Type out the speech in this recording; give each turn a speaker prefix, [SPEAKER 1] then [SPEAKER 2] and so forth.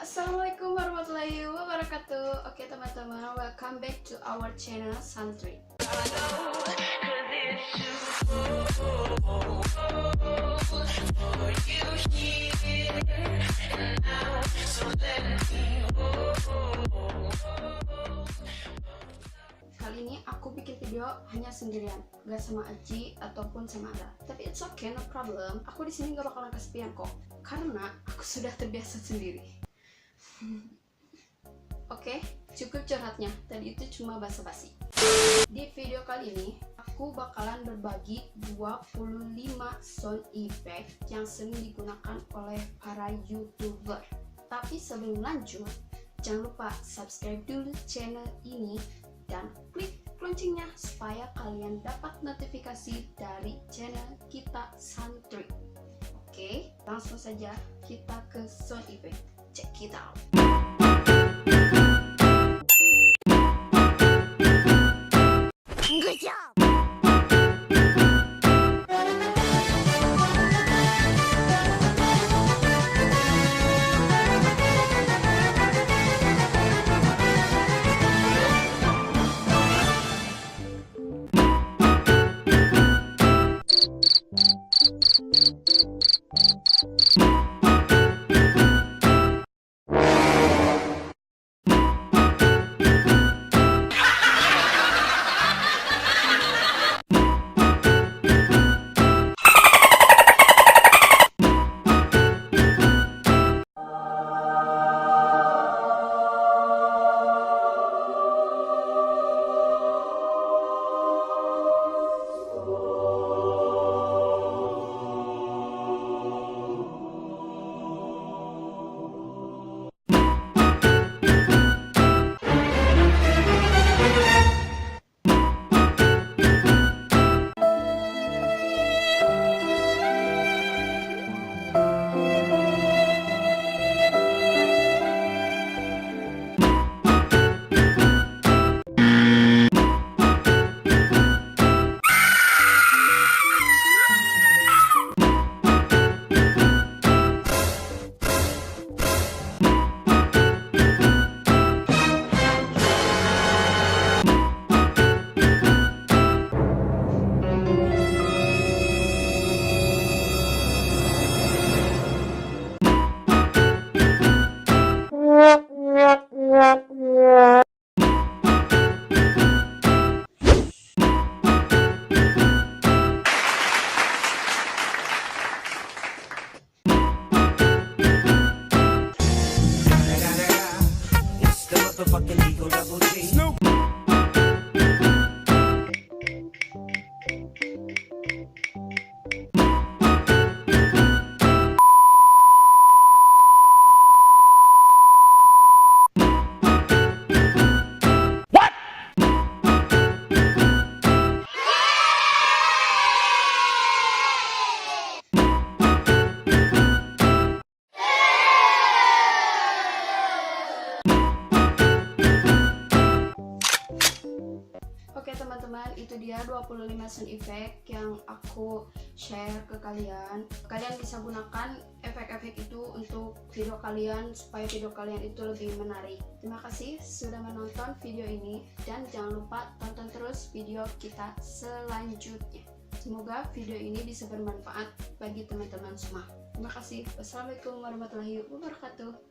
[SPEAKER 1] Assalamualaikum warahmatullahi wabarakatuh. Oke teman-teman, welcome back to our channel Santri. Kali ini aku bikin video hanya sendirian, gak sama Aji ataupun sama Ada. Tapi it's okay, no problem. Aku di sini gak bakalan kesepian kok, karena aku sudah terbiasa sendiri. Oke, cukup curhatnya. Tadi itu cuma basa-basi. Di video kali ini, aku bakalan berbagi 25 sound effect yang sering digunakan oleh para YouTuber. Tapi sebelum lanjut, jangan lupa subscribe dulu channel ini dan klik loncengnya supaya kalian dapat notifikasi dari channel kita Santri. Oke, langsung saja kita ke sound effect. Check it out. Good job. Oke teman-teman, itu dia 25 sound effect yang aku share ke kalian. Kalian bisa gunakan efek-efek itu untuk video kalian supaya video kalian itu lebih menarik. Terima kasih sudah menonton video ini dan jangan lupa tonton terus video kita selanjutnya. Semoga video ini bisa bermanfaat bagi teman-teman semua. Terima kasih. Wassalamualaikum warahmatullahi wabarakatuh.